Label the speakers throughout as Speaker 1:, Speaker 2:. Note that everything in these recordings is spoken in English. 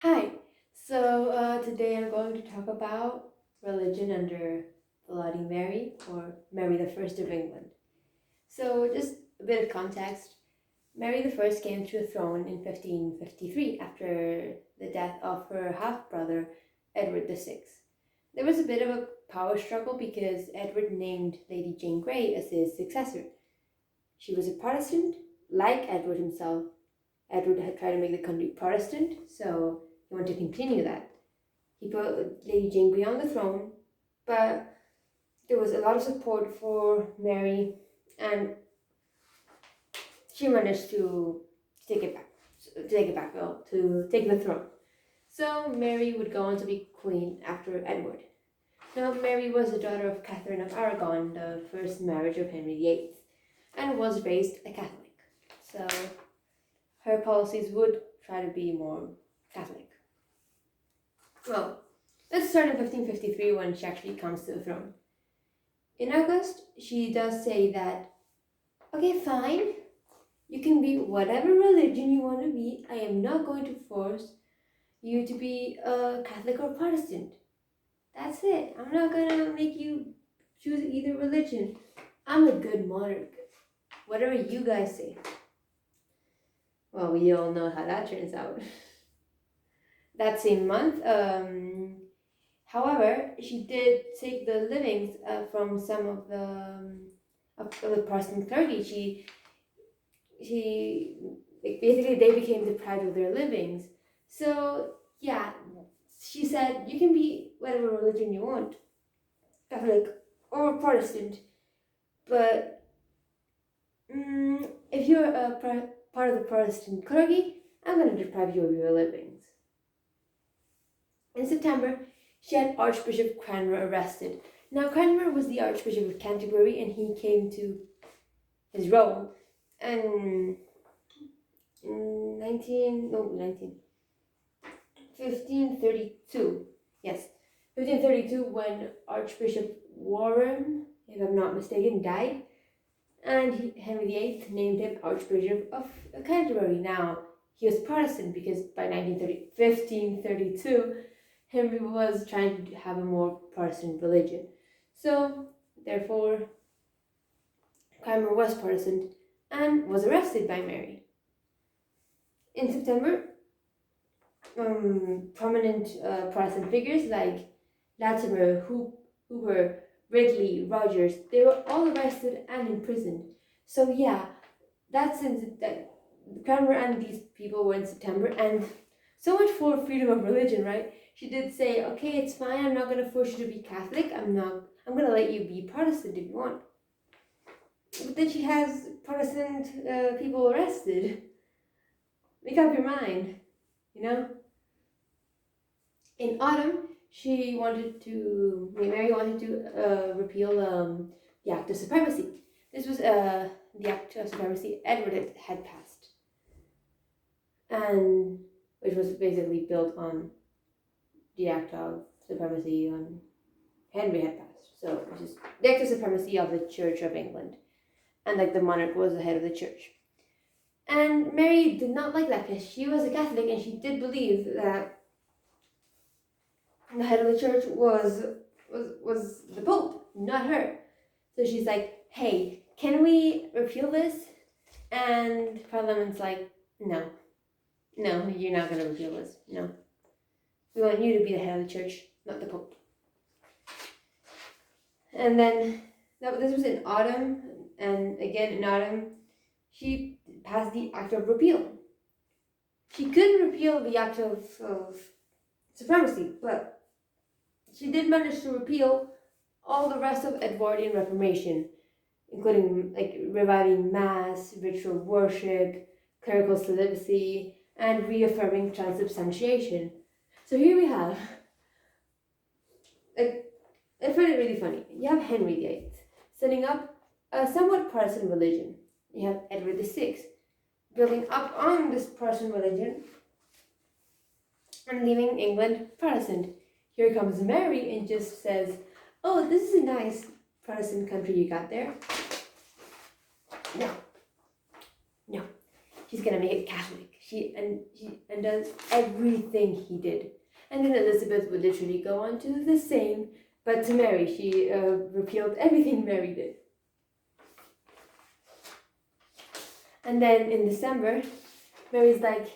Speaker 1: Hi. Today I'm going to talk about religion under Bloody Mary or Mary the First of England. So, just a bit of context. Mary the First came to the throne in 1553 after the death of her half brother Edward the Sixth. There was a bit of a power struggle because Edward named Lady Jane Grey as his successor. She was a Protestant, like Edward himself. Edward had tried to make the country Protestant, so he wanted to continue that. He put Lady Jane Grey on the throne, but there was a lot of support for Mary, and she managed to take it back, to take the throne. So Mary would go on to be queen after Edward. Now, Mary was the daughter of Catherine of Aragon, the first marriage of Henry VIII, and was raised a Catholic. So her policies would try to be more Catholic. Well, let's start in 1553 when she actually comes to the throne. In August, she does say that, okay, fine, you can be whatever religion you want to be. I am not going to force you to be a Catholic or Protestant. That's it. I'm not going to make you choose either religion. I'm a good monarch. Whatever you guys say. Well, we all know how that turns out. That same month, however, she did take the livings from some of the Protestant clergy. She like basically they became deprived of their livings. So yeah, she said you can be whatever religion you want, Catholic or Protestant, but if you're a part of the Protestant clergy, I'm going to deprive you of your livings. In September, she had Archbishop Cranmer arrested. Now, Cranmer was the Archbishop of Canterbury, and he came to his role and in 1532. Yes, 1532 when Archbishop Warren, if I'm not mistaken, died, and Henry VIII named him Archbishop of Canterbury. Now, he was Protestant because by 1532, Henry was trying to have a more Protestant religion. So, therefore, Cranmer was Protestant and was arrested by Mary. In September, prominent Protestant figures like Latimer, Hooper, Ridley, Rogers, they were all arrested and imprisoned. So yeah, that's that Cranmer and these people were in September, and so much for freedom of religion, right? She did say, okay, it's fine, I'm not going to force you to be Catholic, I'm going to let you be Protestant if you want. But then she has Protestant people arrested. Make up your mind, you know? In autumn, Mary wanted to repeal the Act of Supremacy. This was the Act of Supremacy Edward had passed, and which was basically built on the Act of Supremacy Henry had passed. So it was the Act of Supremacy of the Church of England, and like the monarch was the head of the church. And Mary did not like that because she was a Catholic and she did believe that the head of the church was the Pope, not her. So she's like, hey, can we repeal this? And Parliament's like, no, you're not going to repeal this. No. We want you to be the head of the church, not the Pope. And then, this was in autumn, and again in autumn, she passed the Act of Repeal. She couldn't repeal the Act of Supremacy, but she did manage to repeal all the rest of Edwardian Reformation, including like reviving Mass, ritual worship, clerical celibacy, and reaffirming transubstantiation. So here we have, I find it really funny. You have Henry VIII setting up a somewhat Protestant religion. You have Edward VI building up on this Protestant religion and leaving England Protestant. Here comes Mary and just says, oh, this is a nice Protestant country you got there. No. She's going to make it Catholic. she does everything he did. And then Elizabeth would literally go on to do the same, but to Mary, she repealed everything Mary did. And then in December, Mary's like,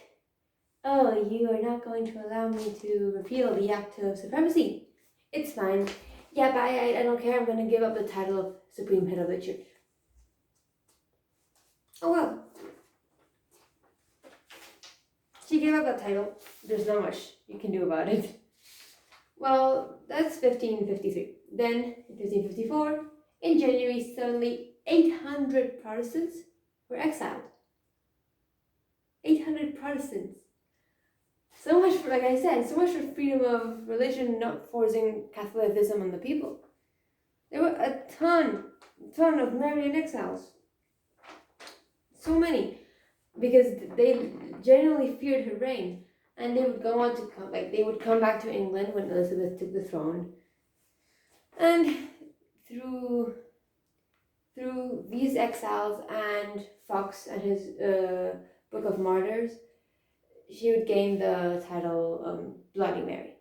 Speaker 1: "Oh, you are not going to allow me to repeal the Act of Supremacy. It's fine. Yeah, but I don't care. I'm going to give up the title of Supreme Head of the Church." Oh well. She gave up that title. There's not much you can do about it. Well, that's 1553. Then, in 1554, in January, suddenly 800 Protestants were exiled. 800 Protestants. So much for, like I said, so much for freedom of religion, not forcing Catholicism on the people. There were a ton of Marian exiles. So many. Because they genuinely feared her reign. And they would go on to come, they would come back to England when Elizabeth took the throne. And through these exiles and Fox and his Book of Martyrs, she would gain the title Bloody Mary.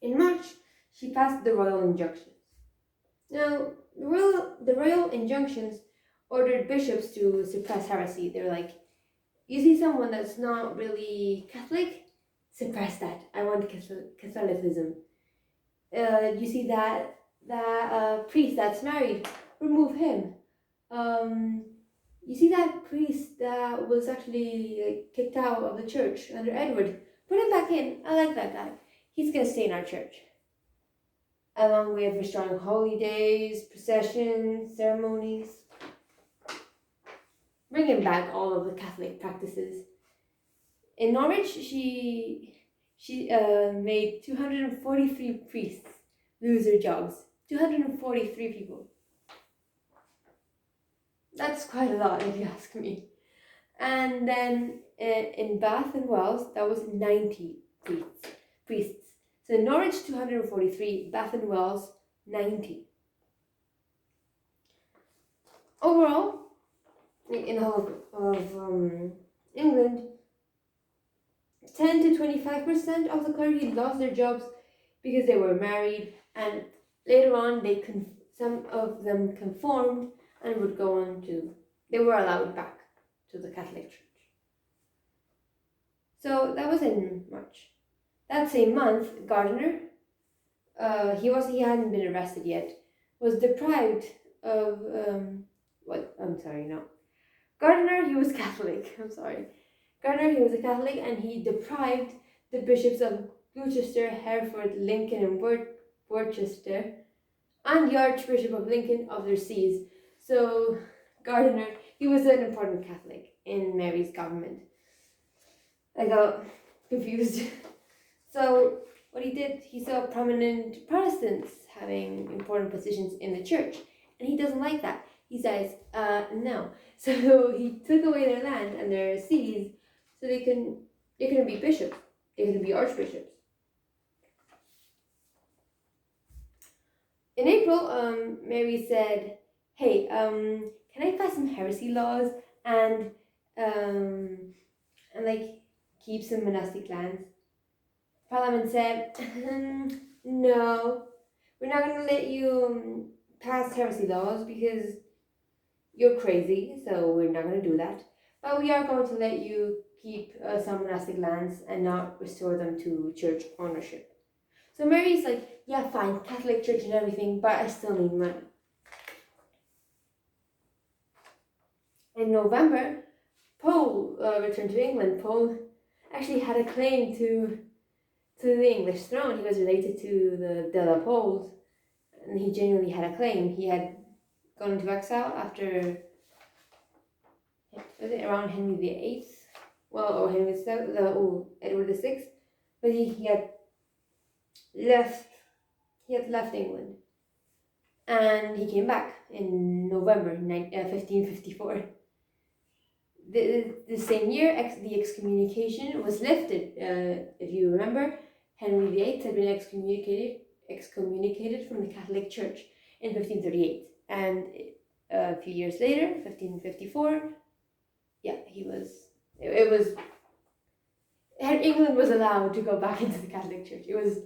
Speaker 1: In March, she passed the royal injunctions. Now, the royal injunctions ordered bishops to suppress heresy. They were like, you see someone that's not really Catholic, suppress that. I want Catholicism. You see that priest that's married, remove him. You see that priest that was actually kicked out of the church under Edward, put him back in. I like that guy. He's going to stay in our church. Along with restoring holy days, processions, ceremonies. Bringing back all of the Catholic practices. In Norwich, she made 243 priests lose their jobs. 243 people. That's quite a lot, if you ask me. And then in Bath and Wells, that was 90 priests. So in Norwich, 243, Bath and Wells, 90. Overall, in the whole of England, 10 to 25% of the clergy lost their jobs because they were married, and later on some of them conformed and would go on to, they were allowed back to the Catholic Church. So that was in March. That same month, Gardiner, he hadn't been arrested yet, was deprived of, Gardiner, he was Catholic, Gardiner, he was a Catholic, and he deprived the bishops of Gloucester, Hereford, Lincoln, and Worcester, and the Archbishop of Lincoln of their sees. So Gardiner, he was an important Catholic in Mary's government. I got confused. So what he did, he saw prominent Protestants having important positions in the church, and he doesn't like that. He says, no. So he took away their land and their sees, so they couldn't be bishops, they couldn't be archbishops. In April, Mary said, hey, can I pass some heresy laws and keep some monastic lands? Parliament said, no, we're not going to let you pass heresy laws because you're crazy, so we're not going to do that. But we are going to let you keep some monastic lands and not restore them to church ownership. So Mary's like, yeah, fine, Catholic Church and everything, but I still need money. In November, Pole returned to England. Pole actually had a claim to the English throne. He was related to the De La Poles, and he genuinely had a claim. He had gone into exile after, was it around Henry VIII? Or Henry VII, Edward VI. But he had left England, and he came back in November 1554. The same year, the excommunication was lifted. If you remember, Henry VIII had been excommunicated from the Catholic Church in 1538, and a few years later, 1554, yeah, he was. It was. England was allowed to go back into the Catholic Church. It was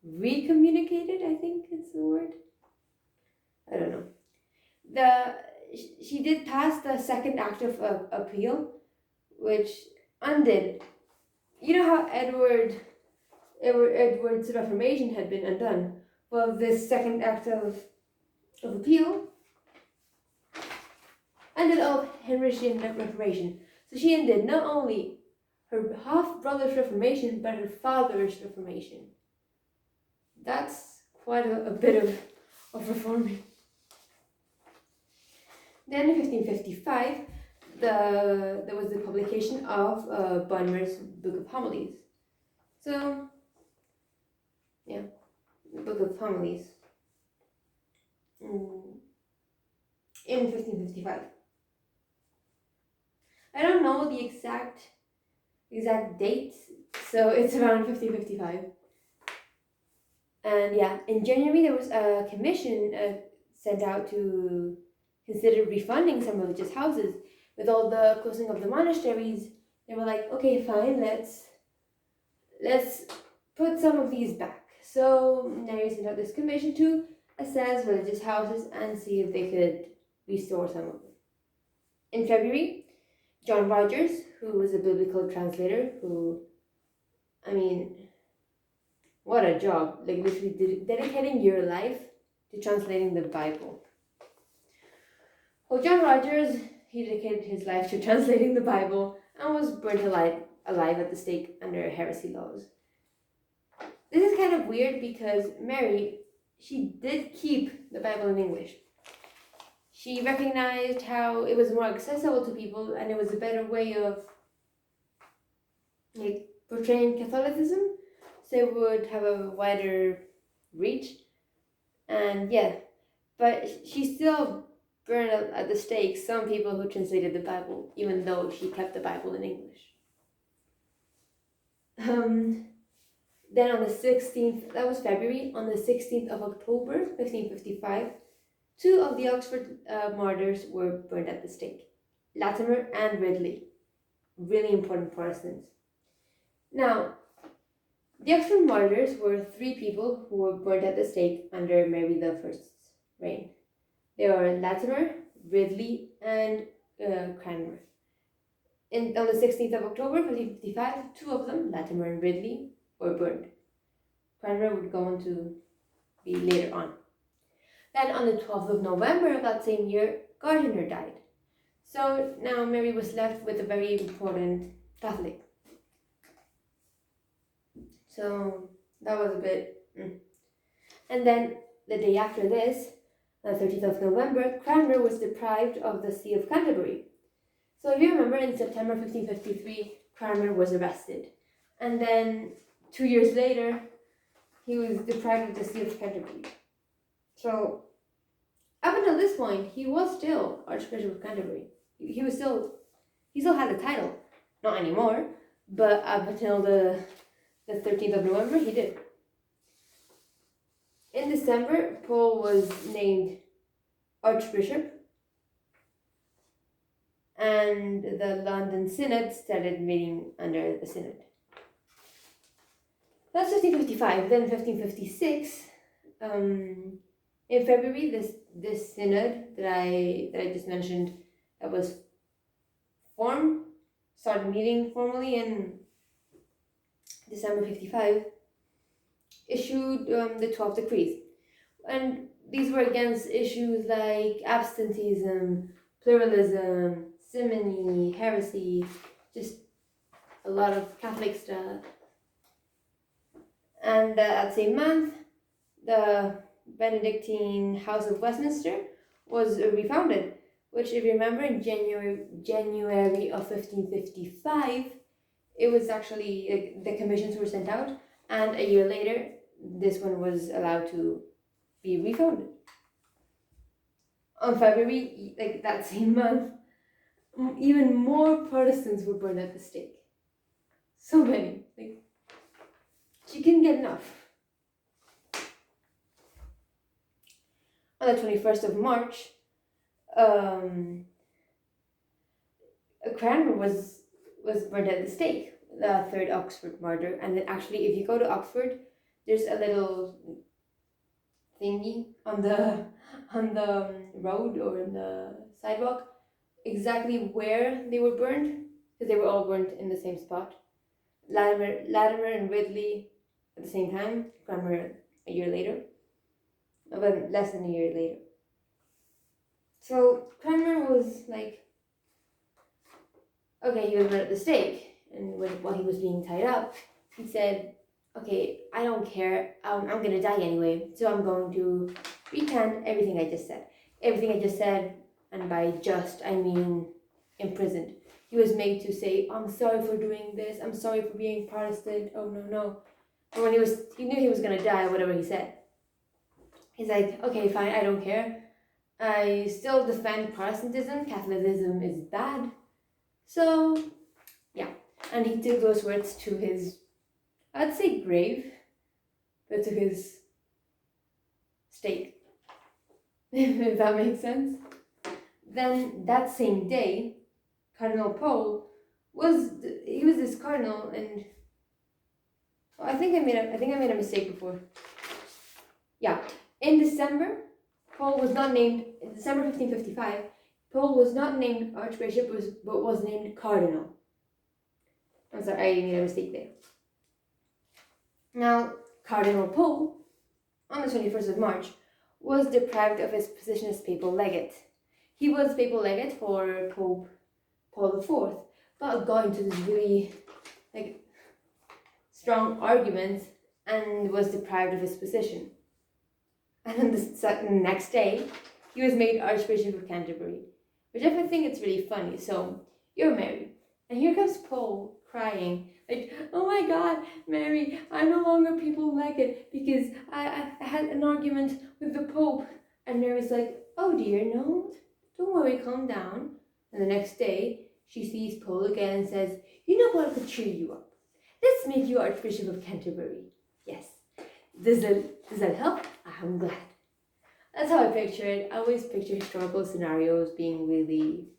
Speaker 1: recommunicated, I think is the word. I don't know. She did pass the second act of appeal, which undid. You know how Edward's Reformation had been undone. Well, this second act of appeal ended up Henry's Reformation. So she ended not only her half brother's Reformation, but her father's Reformation. That's quite a bit of reforming. Then in 1555, there was the publication of Bonmer's Book of Homilies. So, yeah, the Book of Homilies in 1555. I don't know the exact date, so it's around 1555. And yeah, in January there was a commission sent out to consider refunding some religious houses. With all the closing of the monasteries, they were like, okay, fine, let's put some of these back. So Mary sent out this commission to assess religious houses and see if they could restore some of them. In February, John Rogers, who was a biblical translator, what a job, like literally dedicating your life to translating the Bible. Well, John Rogers, he dedicated his life to translating the Bible and was burnt alive at the stake under heresy laws. This is kind of weird because Mary, she did keep the Bible in English. She recognized how it was more accessible to people and it was a better way of portraying Catholicism, so it would have a wider reach. And yeah, but she still burned at the stake some people who translated the Bible, even though she kept the Bible in English. Then on the 16th, that was February, on the 16th of October, 1555, two of the Oxford martyrs were burned at the stake, Latimer and Ridley, really important Protestants. Now, the Oxford martyrs were three people who were burned at the stake under Mary I's reign. They were Latimer, Ridley, and Cranmer. On the 16th of October, 1555, two of them, Latimer and Ridley, were burned. Cranmer would go on to be later on. Then on the 12th of November of that same year, Gardiner died. So now Mary was left with a very important Catholic. So that was a bit... And then the day after this, the 13th of November, Cranmer was deprived of the See of Canterbury. So if you remember, in September 1553, Cranmer was arrested. And then 2 years later, he was deprived of the See of Canterbury. So up until this point, he was still Archbishop of Canterbury. He still had the title. Not anymore, but up until the 13th of November, he did. In December, Paul was named Archbishop, and the London Synod started meeting under the Synod. That's 1555. Then 1556, in February, this Synod that I just mentioned, that was formed, started meeting formally in December 55, issued the 12 decrees. And these were against issues like absenteeism, pluralism, simony, heresy, just a lot of Catholic stuff. And that same month, the Benedictine House of Westminster was refounded, which, if you remember, in January of 1555, it was actually, the commissions were sent out, and a year later, this one was allowed to be refounded. On February, that same month, even more Protestants were burned at the stake. So many. She couldn't get enough. On the 21st of March, a Cranmer was burned at the stake, the third Oxford martyr. And then actually, if you go to Oxford, there's a little thingy on the road or in the sidewalk, exactly where they were burned, because they were all burned in the same spot. Latimer and Ridley at the same time. Cranmer a year later, but less than a year later. So Cranmer was like, okay, he was burned at the stake, and while he was being tied up, he said, okay, I don't care, I'm gonna die anyway, so I'm going to recant everything I just said. Everything I just said, and by just, I mean imprisoned. He was made to say, I'm sorry for doing this, I'm sorry for being Protestant, oh no. And when he knew he was gonna die, whatever he said. He's like, okay, fine, I don't care. I still defend Protestantism, Catholicism is bad. So, yeah. And he took those words to his, I'd say grave, but to his stake, if that makes sense. Then that same day, Cardinal Pole was this cardinal, and I think I made a mistake before. Yeah, in December, Pole was not named. In December 1555, Pole was not named archbishop, but was named cardinal. I'm sorry, I made a mistake there. Now, Cardinal Pole, on the 21st of March, was deprived of his position as papal legate. He was papal legate for Pope Paul IV, but got into this really strong argument and was deprived of his position. And on the next day, he was made Archbishop of Canterbury, which I think it's really funny. So, you're married, and here comes Paul crying, like, oh my God, Mary, I'm no longer papal legate because I had an argument with the Pope. And Mary's like, oh dear, no, don't worry, calm down. And the next day, she sees Paul again and says, you know what could cheer you up? Let's make you Archbishop of Canterbury. Yes. Does that help? I'm glad. That's how I picture it. I always picture historical scenarios being really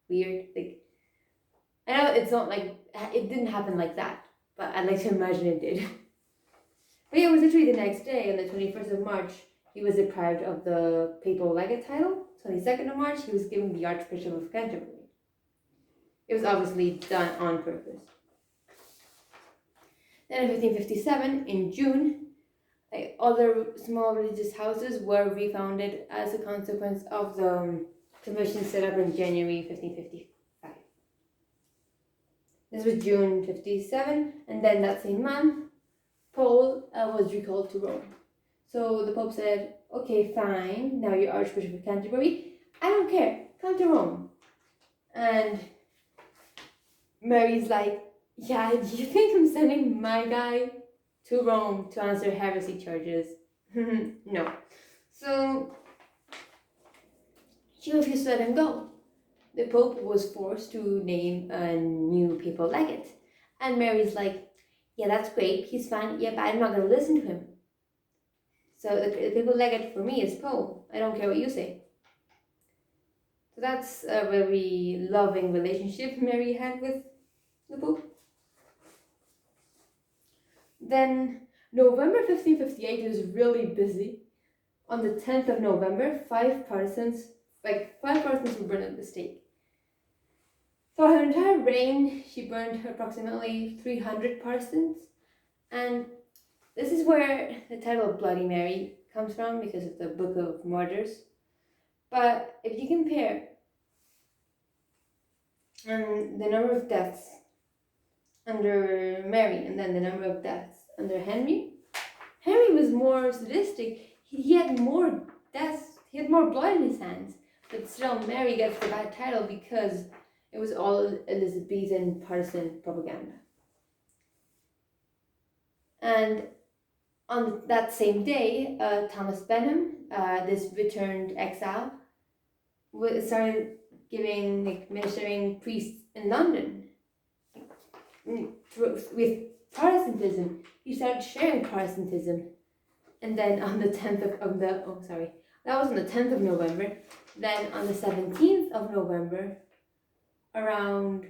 Speaker 1: weird. Like, I know it's not like, it didn't happen like that, but I'd like to imagine it did. But yeah, it was literally the next day, on the 21st of March, he was deprived of the papal legate title. 22nd of March, he was given the Archbishop of Canterbury. It was obviously done on purpose. Then in 1557, in June, other small religious houses were refounded as a consequence of the commission set up in January 1555. This was June 57, and then that same month, Paul was recalled to Rome. So the Pope said, okay, fine, now you're Archbishop of Canterbury. I don't care, come to Rome. And Mary's like, yeah, do you think I'm sending my guy to Rome to answer heresy charges? No. So she refused to let him go. The Pope was forced to name a new papal legate. And Mary's like, yeah, that's great, he's fine, yeah, but I'm not going to listen to him. So the papal legate for me is Pope. I don't care what you say. So that's a very loving relationship Mary had with the Pope. Then November 1558 was really busy. On the 10th of November, five Protestants were burned at the stake. For her entire reign, she burned approximately 300 Protestants. And this is where the title of Bloody Mary comes from, because of the Book of Martyrs. But if you compare the number of deaths under Mary and then the number of deaths under Henry was more sadistic. He had more deaths, he had more blood in his hands. But still, Mary gets the bad title because it was all Elizabethan partisan propaganda. And on that same day, Thomas Benham, this returned exile, started ministering priests in London with Protestantism. He started sharing Protestantism. And then on the 10th that was on the 10th of November. Then on the 17th of November, around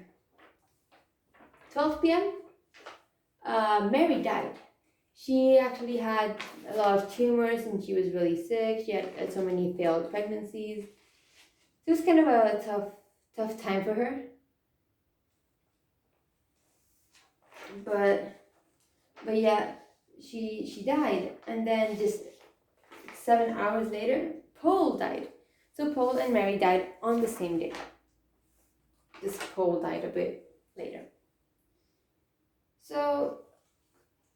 Speaker 1: 12 p.m., Mary died. She actually had a lot of tumors and she was really sick. She had so many failed pregnancies. It was kind of a tough time for her. But yeah, she died, and then just 7 hours later, Paul died. So Paul and Mary died on the same day. Just Paul died a bit later. So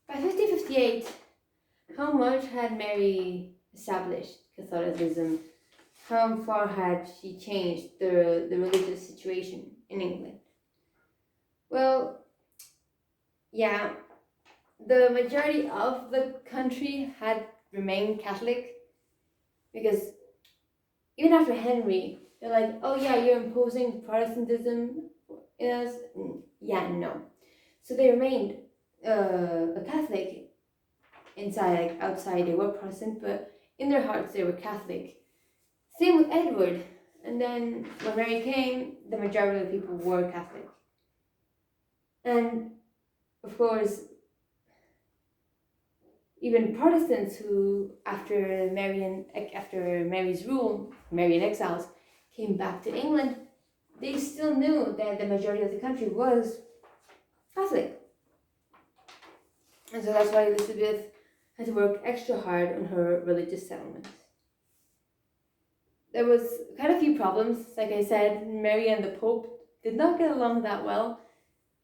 Speaker 1: by 1558, how much had Mary established Catholicism? How far had she changed the religious situation in England? Well, yeah, the majority of the country had remained Catholic, because even after Henry, they're like, oh yeah, you're imposing Protestantism in us. Yeah, no. So they remained a Catholic inside, like outside they were Protestant, but in their hearts they were Catholic. Same with Edward. And then when Mary came, the majority of the people were Catholic. And of course, even Protestants who, after Mary's rule, Marian exiles, came back to England, they still knew that the majority of the country was Catholic. And so that's why Elizabeth had to work extra hard on her religious settlements. There was quite a few problems. Like I said, Mary and the Pope did not get along that well.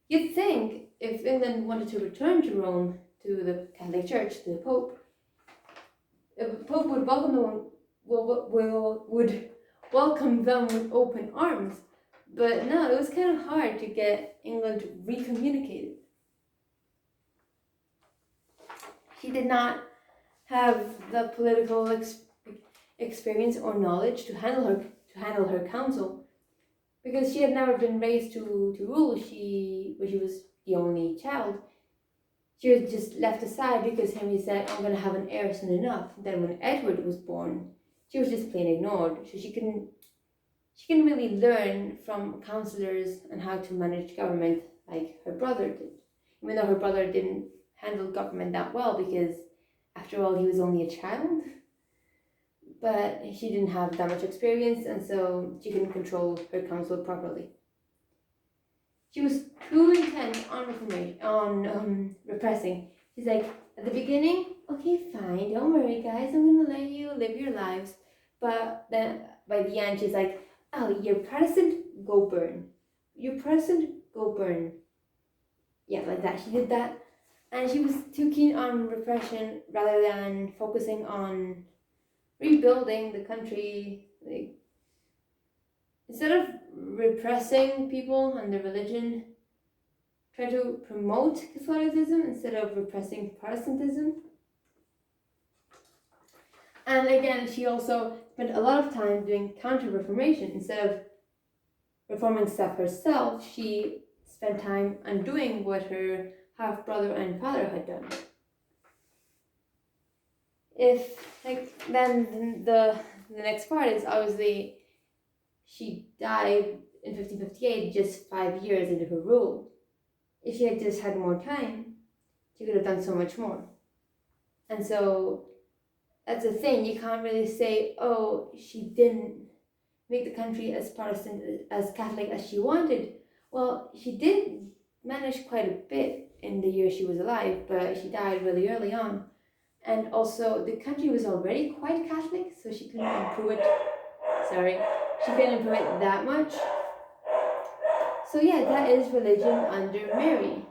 Speaker 1: You'd think if England wanted to return to Rome, to the Catholic Church, to the Pope would welcome them would welcome them with open arms. But no, it was kind of hard to get England recommunicated. She did not have the political experience or knowledge to handle her council, because she had never been raised to rule. When she was the only child, she was just left aside because Henry said, I'm going to have an heir soon enough. Then when Edward was born, she was just plain ignored. So she couldn't really learn from counselors on how to manage government like her brother did. Even though her brother didn't handle government that well, because after all, he was only a child. But she didn't have that much experience, and so she couldn't control her council properly. She was too intent on repressing. She's like, at the beginning, okay, fine, don't worry, guys, I'm gonna let you live your lives. But then by the end, she's like, oh, you're Protestant, go burn. You're Protestant, go burn. Yeah, like that. She did that, and she was too keen on repression rather than focusing on rebuilding the country. Like, instead of repressing people and their religion, try to promote Catholicism instead of repressing Protestantism. And again, she also spent a lot of time doing counter-reformation. Instead of reforming stuff herself, she spent time undoing what her half-brother and father had done. Then the next part is obviously she died in 1558, just 5 years into her rule. If she had just had more time, she could have done so much more. And so that's the thing, you can't really say, oh, she didn't make the country as Protestant, as Catholic as she wanted. Well, she did manage quite a bit in the year she was alive, but she died really early on. And also, the country was already quite Catholic, so she couldn't improve it. She couldn't improve it that much. So yeah, that is religion under Mary.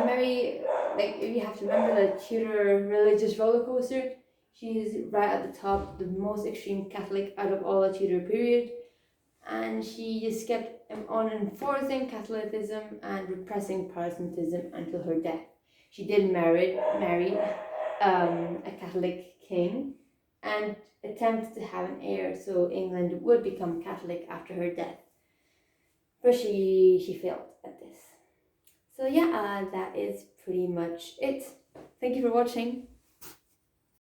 Speaker 1: Mary, like, you have to remember the Tudor religious roller coaster. She's right at the top, the most extreme Catholic out of all the Tudor period. And she just kept on enforcing Catholicism and repressing Protestantism until her death. She did marry a Catholic king and attempted to have an heir, so England would become Catholic after her death. But she failed at this. So yeah, that is pretty much it. Thank you for watching.